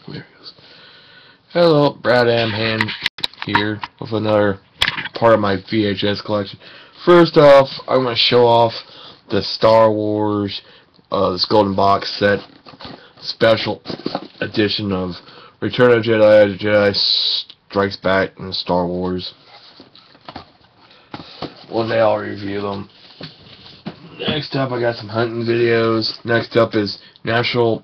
There it goes. Hello, Brad Amhan here with another part of my VHS collection. First off, I'm going to show off the Star Wars this Golden Box Set special edition of Return of the Jedi Strikes Back, and Star Wars. One day I'll review them. Next up, I got some hunting videos. Next up is North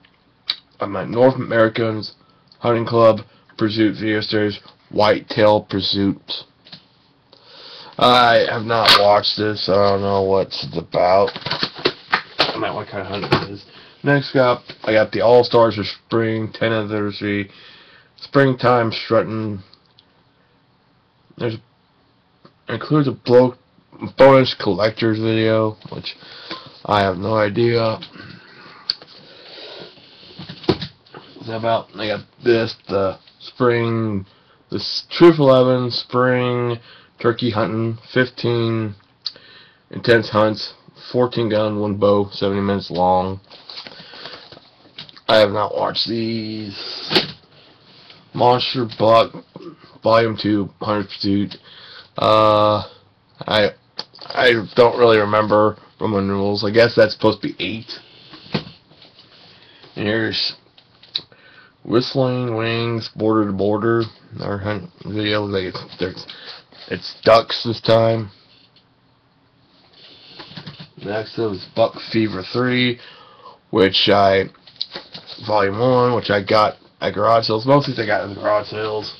Americans Hunting Club Pursuit video series, Whitetail Pursuit. I have not watched this. I don't know what it's about. I might what kind of hunting it is. Next up, I got the All Stars for Spring 10th Anniversary Springtime Strutting. It includes a bonus collector's video, which I have no idea. What's that about? I got this, the Truth 11 Spring Turkey Hunting, 15 intense hunts, 14 gun, 1 bow, 70 minutes long. I have not watched these. Monster Buck Volume 2 Hunter Pursuit. I don't really remember Roman rules. I guess that's supposed to be 8. And here's Whistling Wings Border to Border. Our hunt video. It's ducks this time. Next is Buck Fever 3, Volume 1, which I got at garage sales. Most of these I got at the garage sales.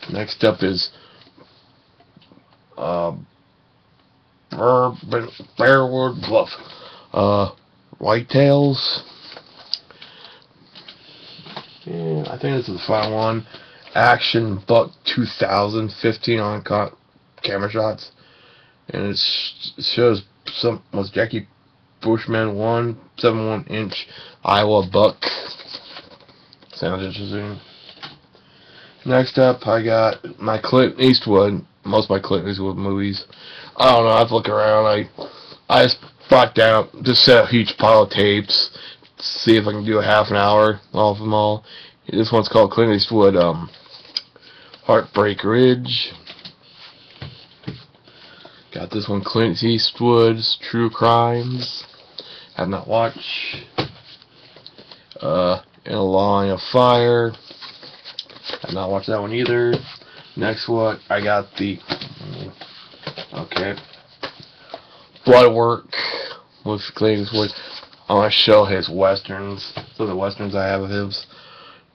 Next up is Bearwood Bluff Whitetails. Yeah, I think this is the final one. Action Buck 2015 on camera shots, and it shows was Jackie Bushman 171-inch Iowa buck. Sounds interesting. Next up, I got my Clint Eastwood. Most of my Clint Eastwood movies. I don't know. I have to look around. I just brought down, just set a huge pile of tapes. See if I can do a half an hour off them all. This one's called Clint Eastwood Heartbreak Ridge. Got this one, Clint Eastwood's True Crimes. Have not watched. In a Line of Fire. Have not watched that one either. Next one, I got the Bloodwork with Clint Eastwood. I want to show his westerns. So the westerns I have of his.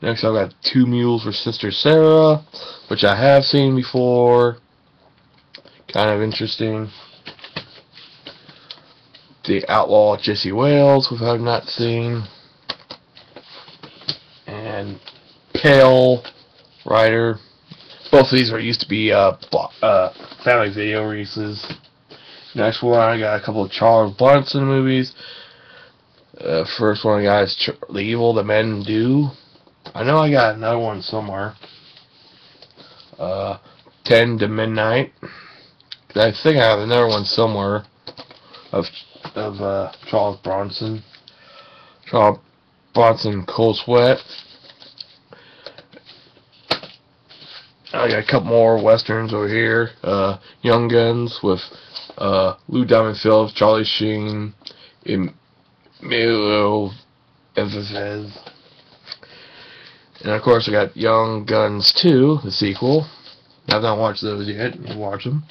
Next, I've got Two Mules for Sister Sarah, which I have seen before. Kind of interesting. The Outlaw Jesse Wales, which I've not seen. And Pale Rider. Both of these used to be family video releases. Next one, I got a couple of Charles Bronson movies. First one I got is The Evil That Men Do. I know I got another one somewhere. 10 to Midnight. I think I have another one somewhere of Charles Bronson. Charles Bronson Cold Sweat. I got a couple more westerns over here. Young Guns with Lou Diamond Phillips, Charlie Sheen, Emilio Estevez. And of course I got Young Guns 2, the sequel. I've not watched those yet. I'll watch them.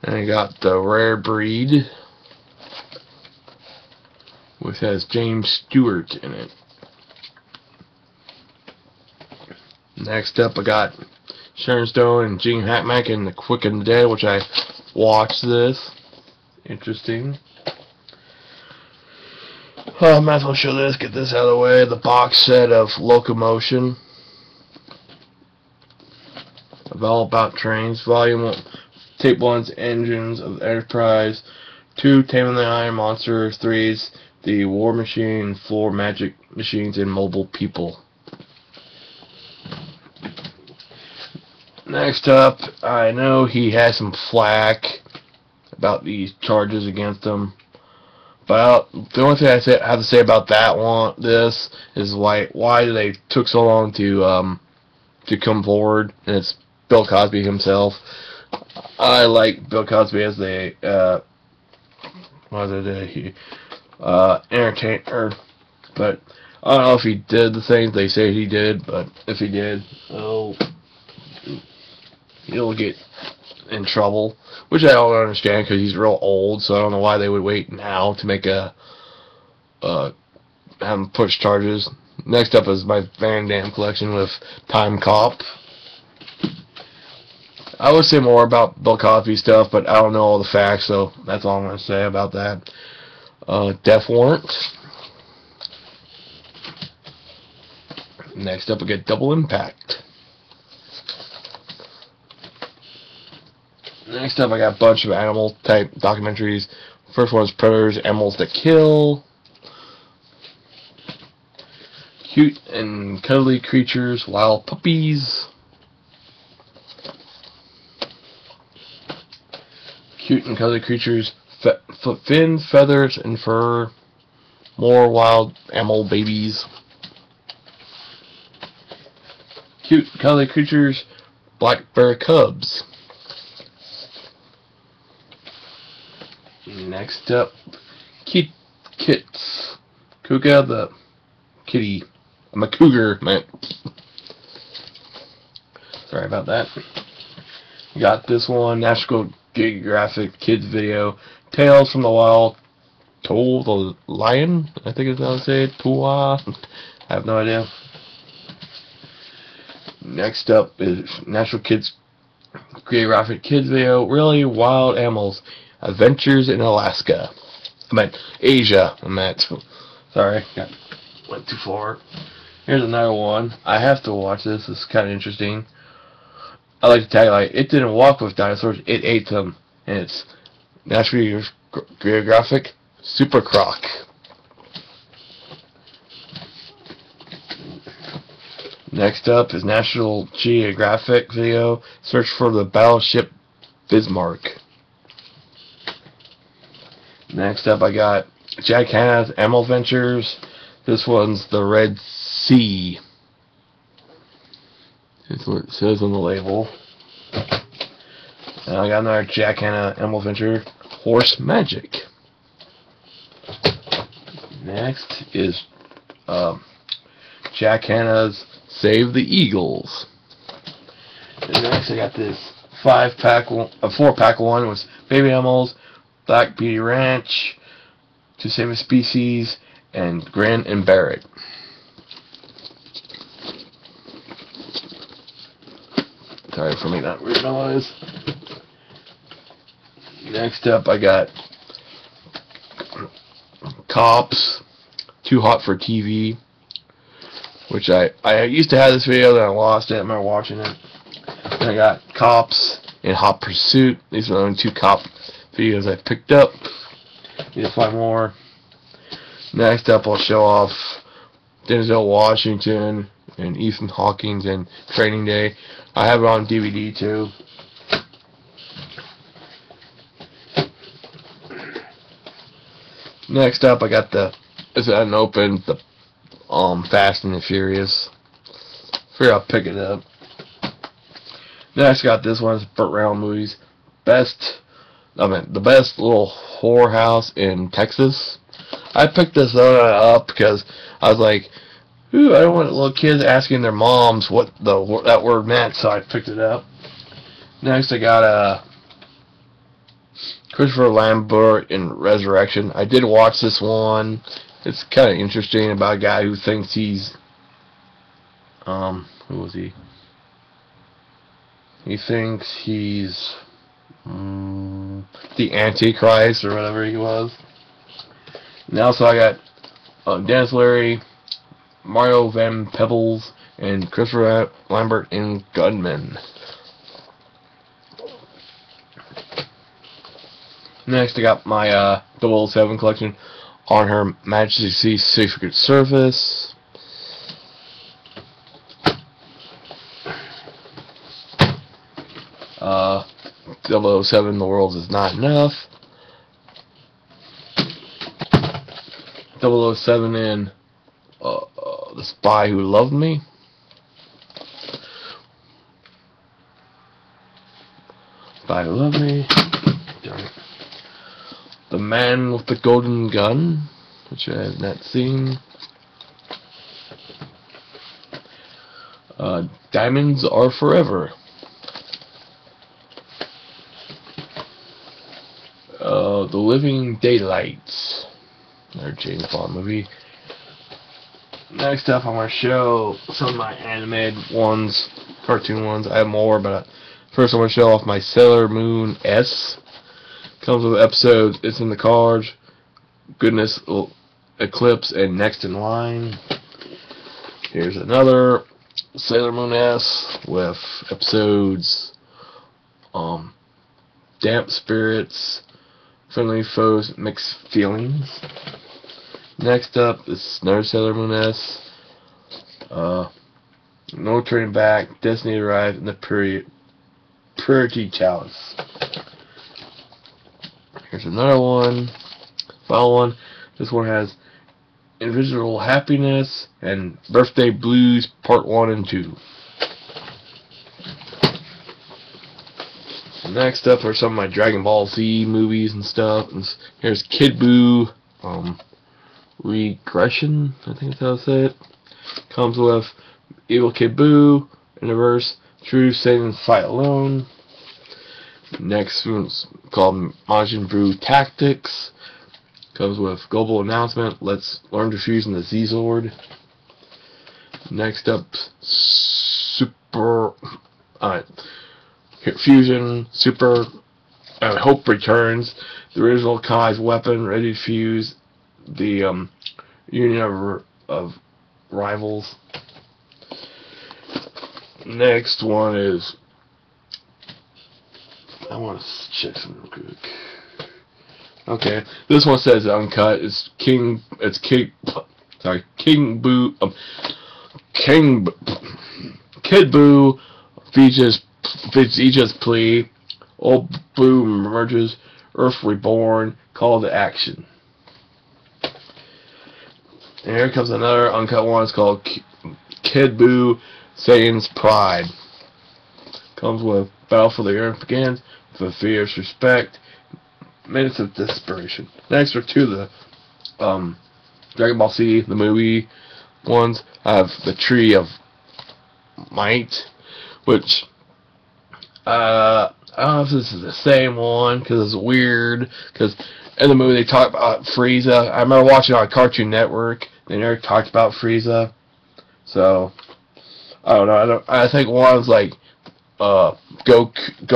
And I got The Rare Breed, which has James Stewart in it. Next up I got Sharon Stone and Gene Hackman in The Quick and the Dead, which I watched this. Interesting. I might as well show this, get this out of the way. The box set of Locomotion. All About Trains. Volume 1. Tape 1's Engines of Enterprise. 2. Taming the Iron Monster. 3's The War Machine. 4. Magic Machines and Mobile People. Next up, I know he has some flack about these charges against him, But the only thing have to say about that one, is why they took so long to come forward, and it's Bill Cosby himself. I like Bill Cosby as the entertainer, but I don't know if he did the things they say he did. But if he did, oh, he'll get in trouble, which I don't understand because he's real old. So I don't know why they would wait now to make have him push charges. Next up is my Van Damme collection with Time Cop. I would say more about Bill Cosby stuff, but I don't know all the facts, so that's all I'm going to say about that. Death Warrant. Next up, we get Double Impact. Next up, I got a bunch of animal type documentaries. First one is Predators, Animals That Kill. Cute and Cuddly Creatures, Wild Puppies. Cute and Cuddly Creatures, Fins, Feathers, and Fur. More Wild Animal Babies. Cute Cuddly Creatures, Black Bear Cubs. Next up, Kits. Kuga the kitty. I'm a cougar, man. Sorry about that. Got this one, National Geographic Kids Video, Tales from the Wild, Toll the Lion, I think is how to say it, Toa, I have no idea. Next up is National Geographic Kids Video, Really Wild Animals, Adventures in Alaska. I meant Asia, sorry, went too far. Here's another one. I have to watch this. It's kind of interesting. I like the tagline. It didn't walk with dinosaurs. It ate them. And it's National Geographic Super Croc. Next up is National Geographic Video. Search for the Battleship Bismarck. Next up, I got Jack Hanna's Animal Adventures. This one's the Red Sea. That's what it says on the label. And I got another Jack Hanna Animal Adventure, Horse Magic. Next is Jack Hanna's Save the Eagles. And next I got this 4-pack one with Baby Animals, Black Beauty Ranch, To Save a Species, and Grin and Barrett. Sorry for me not reading all this. Next up, I got Cops, Too Hot for TV, which I used to have this video, then I lost it. I remember watching it. Then I got Cops and Hot Pursuit. These are the only 2 cop videos I picked up. Need to find more. Next up, I'll show off Denzel Washington and Ethan Hawkins and Training Day. I have it on DVD too. Next up, I got it's unopened, the Fast and the Furious. Figure I'll pick it up. Next, I got this one. It's Burt Reynolds movies. The best little whorehouse in Texas. I picked this up because I was like, ooh, I don't want little kids asking their moms what that word meant, so I picked it up. Next, I got Christopher Lambert in Resurrection. I did watch this one. It's kind of interesting about a guy who thinks he's who was he? He thinks he's the Antichrist or whatever he was. And also I got Dennis Leary, Mario Van Peebles, and Christopher Lambert in Gunman. Next I got my 007 collection, On Her Majesty's Secret Service. Uh, 007, The World Is Not Enough. 007 in The Spy Who Loved Me. Spy Who Loved Me. Darn it. The Man with the Golden Gun, which I have not seen. Diamonds Are Forever. The Living Daylights. Another James Bond movie. Next up, I'm going to show some of my animated ones, cartoon ones. I have more, but first I'm going to show off my Sailor Moon S. Comes with episodes, It's in the Cards, Goodness, Eclipse, and Next in Line. Here's another Sailor Moon S with episodes, Damp Spirits, Friendly Foes, Mixed Feelings. Next up is another Sailor Moon S, No Turning Back, Destiny Arrived, and the Purity Chalice. Here's another one, final one. This one has Invisible Happiness and Birthday Blues Part 1 and 2. Next up are some of my Dragon Ball Z movies and stuff. And here's Kid Buu, Regression, I think that's how to say it. Comes with Evil Kid Buu, Universe, True Saiyans Fight Alone. Next one's called Majin Buu Tactics. Comes with Global Announcement, Let's Learn to Fuse in the Z-Zord. Next up, Fusion, Super, Hope Returns, the original Kai's weapon, ready to fuse, the Union of Rivals. Next one is, I want to check something real quick. Okay, this one says uncut. King Buu, Kid Buu, Vegeta's Plea, Old Buu Emerges, Earth Reborn, Call to Action. And here comes another uncut one. It's called Kid Buu, Saiyan's Pride. Comes with Battle for the Earth Begins, with Fierce Respect, Minutes of Desperation. Next are two of the Dragon Ball Z, the movie ones. I have the Tree of Might, which I don't know if this is the same one because it's weird. Because in the movie they talk about Frieza. I remember watching it on Cartoon Network. They never talked about Frieza, so I don't know. I think one's like go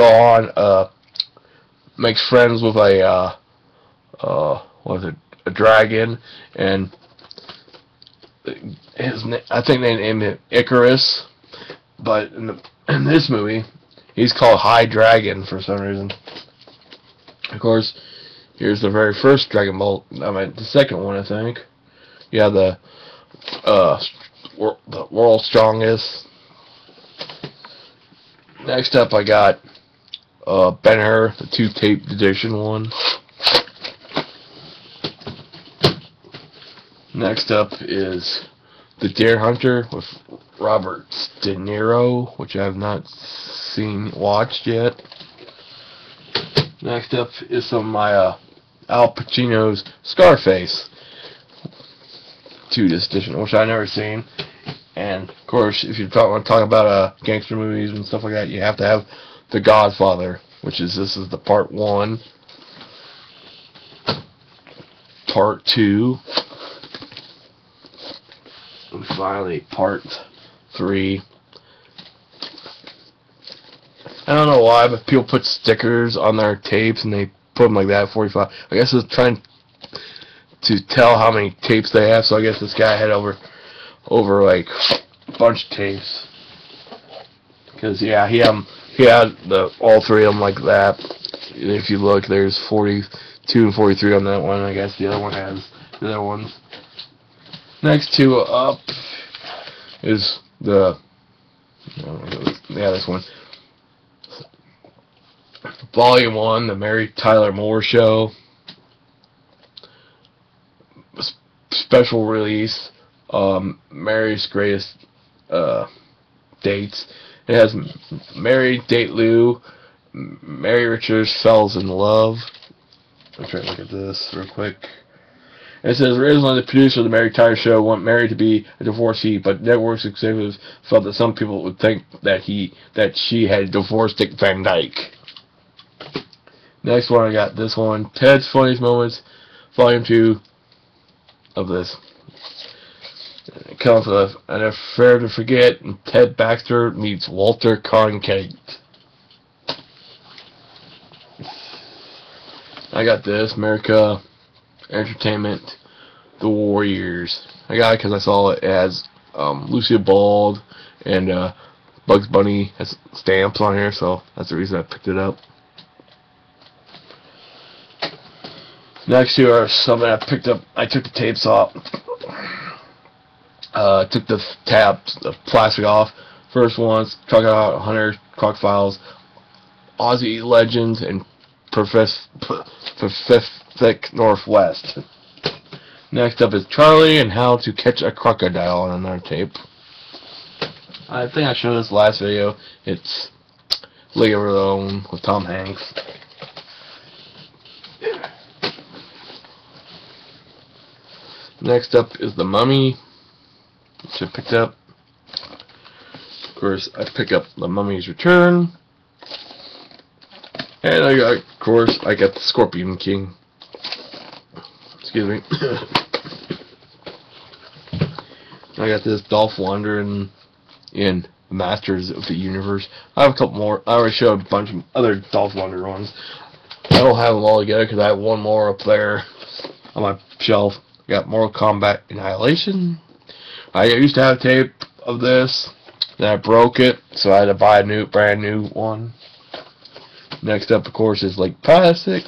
on. Makes friends with a dragon, and I think they named him Icarus, but in this movie he's called High Dragon for some reason. Of course, here's the very first Dragon Ball. I mean, the second one, I think. Yeah, the World's Strongest. Next up, I got Ben-Hur, the 2-tape edition one. Next up is The Deer Hunter with Robert De Niro, which I have not watched yet. Next up is some of my Al Pacino's Scarface 2 edition, which I've never seen. And of course, if you want to talk about gangster movies and stuff like that, you have to have The Godfather, which is this is the part 1, part 2, and finally part 3. I don't know why, but people put stickers on their tapes and they put them like that, 45. I guess it's trying to tell how many tapes they have. So I guess this guy had over like a bunch of tapes. Because yeah, he had all 3 of them like that. If you look, there's 42 and 43 on that one. I guess the other one has the other ones. Next 2 up is the this one. Volume 1, The Mary Tyler Moore Show. special release, Mary's Greatest Dates. It has Mary Date Lou, Mary Richards Fells in Love. I'm trying to look at this real quick. It says originally the producer of the Mary Tyler Show wanted Mary to be a divorcee, but network's executives felt that some people would think that she had divorced Dick Van Dyke. Next one, I got this one, Ted's Funniest Moments, Volume 2 of this. It comes with An Affair to Forget, and Ted Baxter meets Walter Cronkite. I got this, America Entertainment, The Warriors. I got it because I saw it as Lucia Bald and Bugs Bunny has stamps on here, so that's the reason I picked it up. Next two are something I picked up. I took the tapes off. Took the tabs, the plastic off. First one's Crocodile Hunter, Croc Files, Aussie Legends, and Pacific Northwest. Next up is Charlie and How to Catch a Crocodile on another tape. I think I showed this last video. It's League of Their Own with Tom Hanks. Next up is The Mummy, which I picked up. Of course, I pick up The Mummy's Return. And I got the Scorpion King. Excuse me. I got this Dolph Lundgren in Masters of the Universe. I have a couple more. I already showed a bunch of other Dolph Lundgren ones. I don't have them all together because I have one more up there on my shelf. I got Mortal Kombat Annihilation. I used to have a tape of this, then I broke it, so I had to buy a brand new one. Next up, of course, is Lake Placid.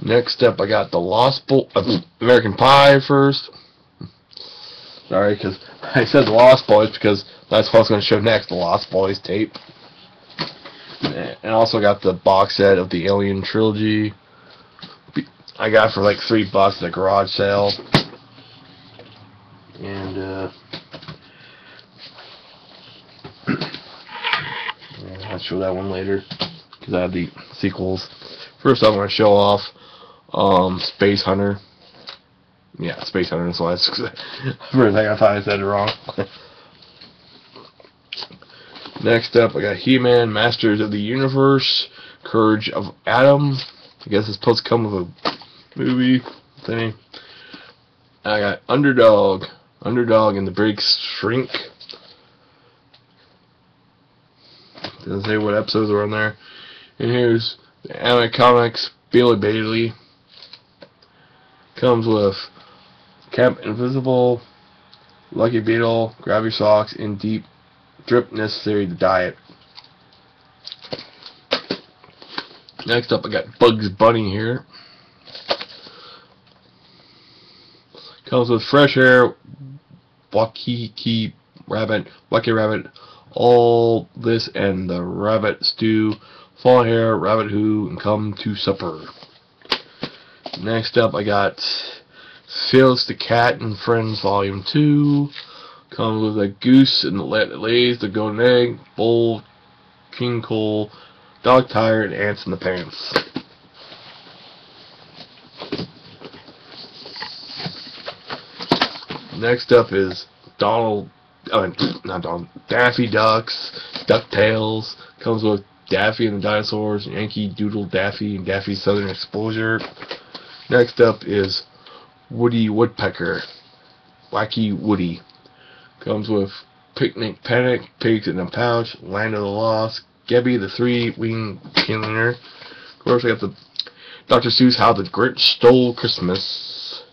Next up, I got the Lost Boys, American Pie first. Sorry, because I said the Lost Boys because that's what I was going to show next, the Lost Boys tape. And also got the box set of the Alien Trilogy. I got it for like $3 at a garage sale. And I'll show that one later because I have the sequels. First I'm going to show off Space Hunter. Yeah, Space Hunter, so that's for a second I thought I said it wrong. Next up I got He-Man, Masters of the Universe, Courage of Adam. I guess it's supposed to come with a movie thing. I got Underdog and the Big Shrink. Doesn't say what episodes are on there. And here's the Anime Comics, Billy Bailey. Comes with Camp Invisible, Lucky Beetle, Grab Your Socks, In Deep, Drip Necessary to Diet. Next up I got Bugs Bunny here. Comes with Fresh Air, Wacky Rabbit, All This and the Rabbit Stew, Fall Hair, Rabbit Who, and Come to Supper. Next up I got Phyllis the Cat and Friends Volume 2. Comes with a Goose and the Lays, the Golden Egg, Bull, King Cole, Dog Tired, Ants in the Pants. Next up is Daffy Ducks, DuckTales. Comes with Daffy and the Dinosaurs, Yankee Doodle Daffy, and Daffy Southern Exposure. Next up is Woody Woodpecker, Wacky Woody. Comes with Picnic Panic, Pigs in a Pouch, Land of the Lost, Gebby the Three-Winged Cleaner. Of course, I got the Dr. Seuss How the Grinch Stole Christmas.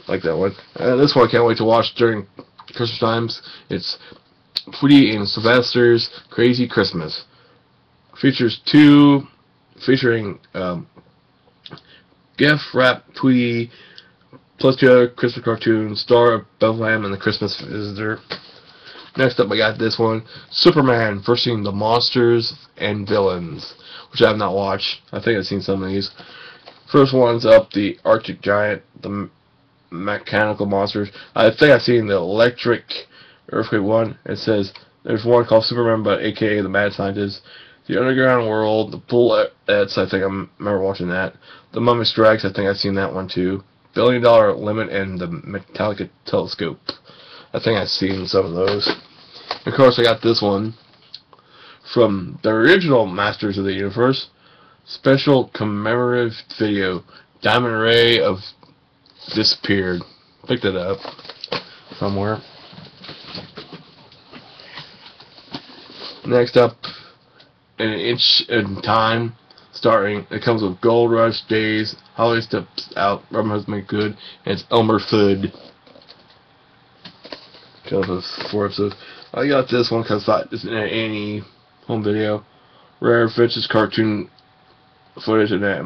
Like that one. This one I can't wait to watch during Christmas times. It's Tweety and Sylvester's Crazy Christmas. Featuring Gift Wrap Tweety plus 2 other Christmas cartoons, Star of Bethlehem and the Christmas Visitor. Next up, I got this one, Superman versus the Monsters and Villains, which I have not watched. I think I've seen some of these. First one's up, the Arctic Giant, the Mechanical Monsters. I think I've seen the Electric Earthquake one. It says there's one called Superman, but aka the Mad Scientist. The Underground World, the Bullets, I think I remember watching that. The Mummy Strikes, I think I've seen that one too. $1 Billion Limit and the Metallica Telescope. I think I've seen some of those. Of course, I got this one from the original Masters of the Universe. Special commemorative video. Diamond Ray of Disappeared. Picked it up somewhere. Next up, An Inch in Time. Starting, it comes with Gold Rush Days, Holly Steps Out, Rubber Husband Good, and it's Elmer Fudd. Comes with 4 episodes. I got this one because it's in any home video. Rare Features cartoon footage in that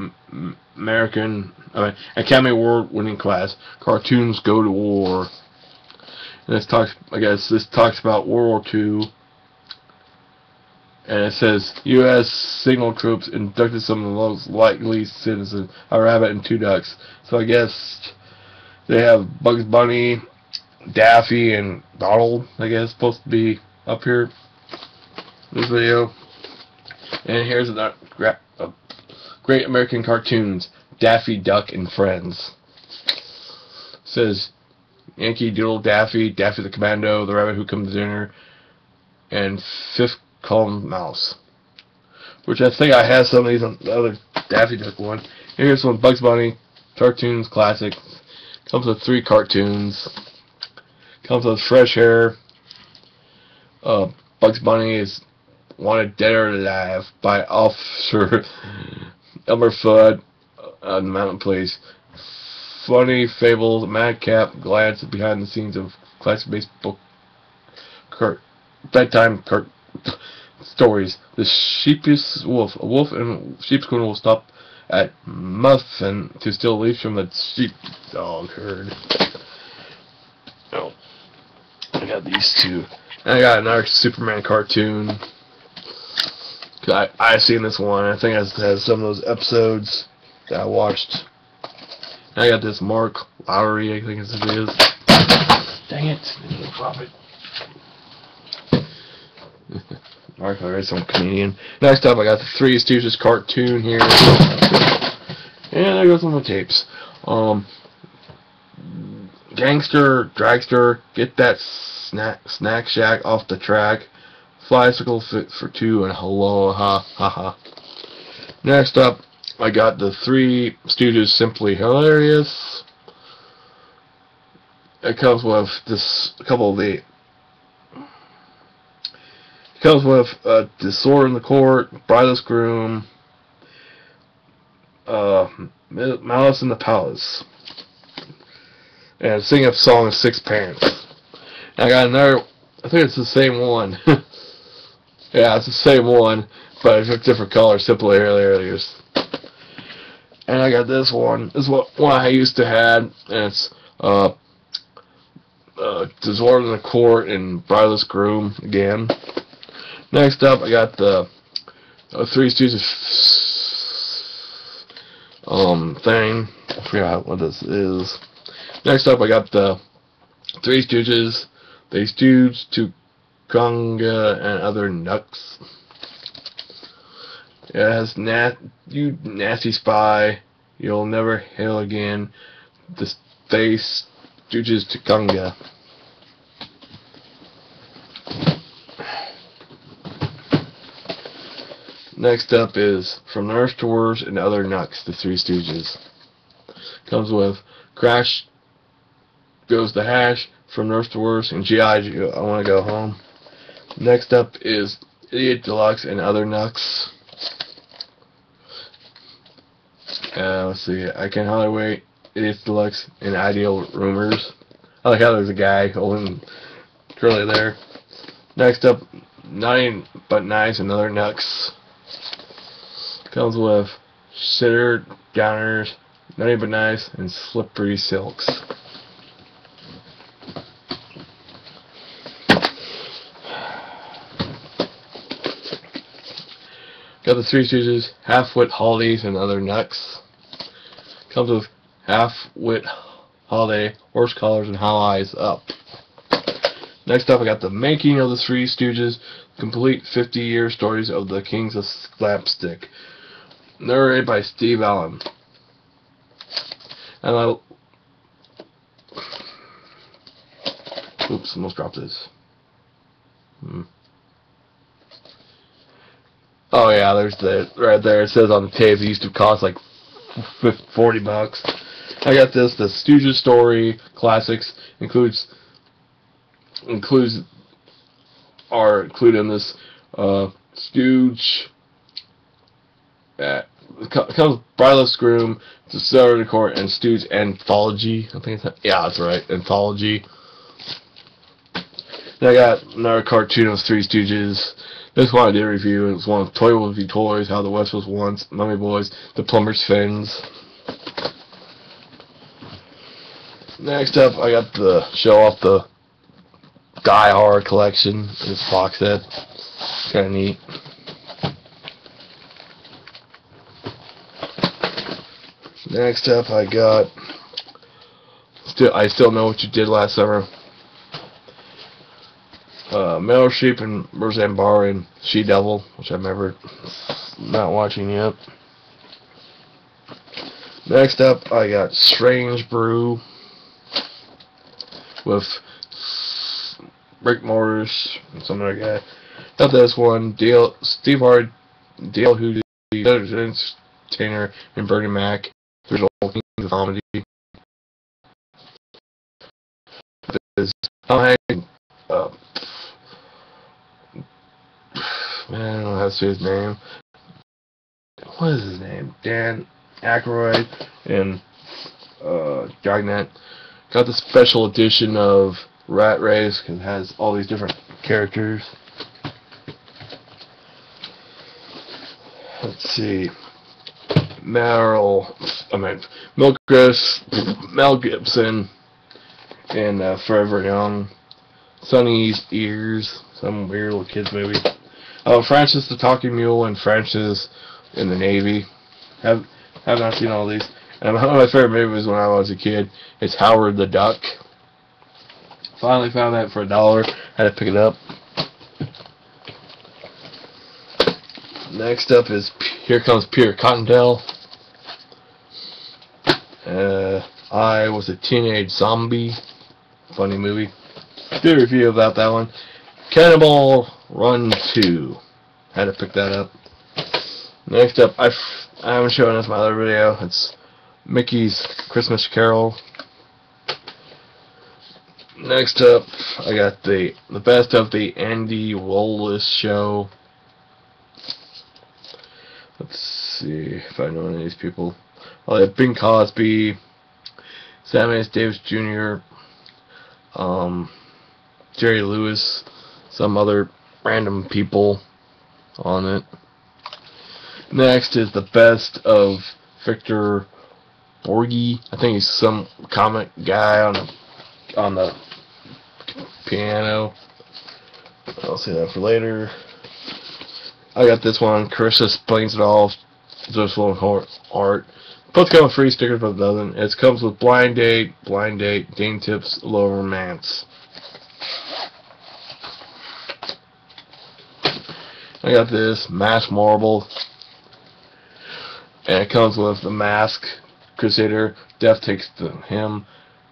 Academy Award-winning class. Cartoons Go to War. And this talks about World War II. And it says, U.S. signal troops inducted some of the most likely citizens, a rabbit and 2 ducks. So I guess they have Bugs Bunny, Daffy, and Donald, I guess, supposed to be up here in this video. And here's a Great American Cartoons, Daffy Duck and Friends. It says, Yankee Doodle Daffy, Daffy the Commando, the Rabbit Who Comes to Dinner, and Fifth Column Mouse. Which I think I have some of these on the other Daffy Duck one. Here's one, Bugs Bunny, Cartoons Classic. Comes with 3 cartoons. Comes with Fresh Hair. Bugs Bunny is Wanted Dead or Alive by Officer Elmer Fudd on the Mountain Police. Funny Fables, Madcap, glance behind the scenes of classic baseball bedtime stories. The Sheepish Wolf. A wolf in sheepskin will stop at Muffin to steal leaves from the sheepdog herd. Oh, I got these 2. And I got another Superman cartoon. I've seen this one. I think it has some of those episodes that I watched. And I got this Mark Lowry, I think it is. Dang it. Drop it. Mark Lowry, some comedian. Next up, I got the Three Stooges cartoon here. And there goes some of the tapes. Gangster, Dragster, Get That Snack Shack Off the Track. Flycycle Fit for 2 and Hello Ha Ha Ha. Next up, I got the Three Stooges Simply Hilarious. It comes with Disorder in the Court, Bridless Groom, Malice in the Palace, and Sing a Song of Six Pants. I got another, I think it's the same one. Yeah, it's the same one, but it's a different color, Simply Hilarious. And I got this one. This is one I used to have, and it's Disorder in the Court and Bridless Groom again. Next up, I got the Three Stooges thing. I forgot what this is. Next up, I got the Three Stooges. They stooge to Conga and Other Nucks. It has You Nasty Spy, You'll Never Hail Again. The They Stooges to Conga. Next up is From Nurse to Worse and Other Nucks, the Three Stooges. Comes with Crash Goes the Hash, From Nurse to Worse, and G.I. Joe, I Want to Go Home. Next up is Idiot Deluxe and Other Nucks. Let's see, I Can Hardly Wait, Idiot Deluxe, and Ideal Rumors. I like how there's a guy holding curly there. Next up, Naughty But Nice and Other Nucks. Comes with Sitter, Downers, Naughty But Nice, and Slippery Silks. Got the Three Stooges, Half-Wit Holidays, and Other Nuts. Comes with Half-Wit Holiday, Horse Collars, and How Eyes Up. Next up, I got The Making of the Three Stooges, complete 50-year stories of the Kings of Slapstick. Narrated by Steve Allen. And oops, almost dropped this. Oh yeah, there's the right there. It says on the tape it used to cost like $40. I got this. The Stooges Story Classics are included in this Stooge. Comes Bridaless Groom, The Celebrity Court, and Stooge Anthology. I think that's right, Anthology. Then I got another cartoon of Three Stooges. This one I did review. It was one of Toy Will Be Toys, How the West Was Once, Mummy Boys, The Plumber's Fins. Next up, I got the show off the Die Hard collection. This box set. Kind of neat. Next up, I got I Still Know What You Did Last Summer. Meryl Streep and Roseanne Barr and She-Devil, which I'm not watching yet. Next up, I got Strange Brew with Rick Morris and some other guy. Got this one, Steve Hart, Dale Hoodie, Entertainer, and Bernie Mac. There's all kinds of comedy. There's man, I don't know how to say his name. What is his name? Dan Aykroyd and Dragnet. Got the special edition of Rat Race because it has all these different characters. Let's see. Mel Gibson and Forever Young. Sonny's Ears, some weird little kids movie. Francis the Talking Mule and Francis in the Navy. Have not seen all these. And one of my favorite movies when I was a kid is Howard the Duck. Finally found that for $1. Had to pick it up. Next up is Here Comes Peter Cottontail. I Was a Teenage Zombie. Funny movie. Did a review about that one. Cannonball Run 2. Had to pick that up. Next up, I haven't shown this in my other video. It's Mickey's Christmas Carol. Next up, I got the best of the Andy Wallace Show. Let's see if I know any of these people. I have Bing Cosby, Sammy S. Davis Jr., Jerry Lewis, some other random people on it. Next is the best of Victor Borge. I think he's some comic guy on the piano. I'll say that for later. I got this one. Carissa Explains It All. Just little art. Both come with free stickers, but it doesn't. It comes with Blind Date, Dane Tips, Low Romance. I got this Mask Marble, and it comes with the Mask, Crusader, Death Takes Him,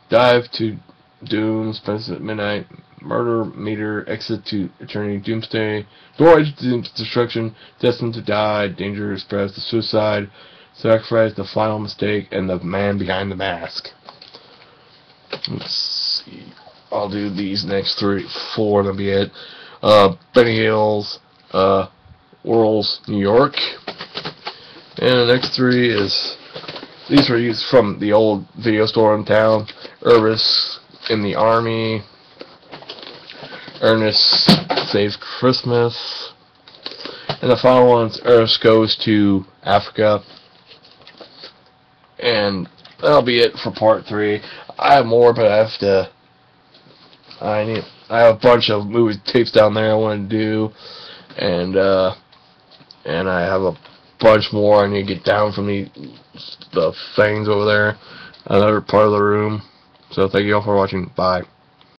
Dive to Doom, Spends at Midnight, Murder Meter, Exit to Eternity, Doomsday, Door to Destruction, Destined to Die, Danger Express, The Suicide, Sacrifice, The Final Mistake, and The Man Behind the Mask. Let's see. I'll do these next 4, and that'll be it. Benny Hills, World's New York. And the next 3 is, these were used from the old video store in town. Urvis in the Army, Ernest Saves Christmas, and the final one's Ernest Goes to Africa. And that'll be it for part 3. I have more, but I have a bunch of movie tapes down there I want to do, and and I have a bunch more I need to get down from the things over there, another part of the room. So thank you all for watching. Bye.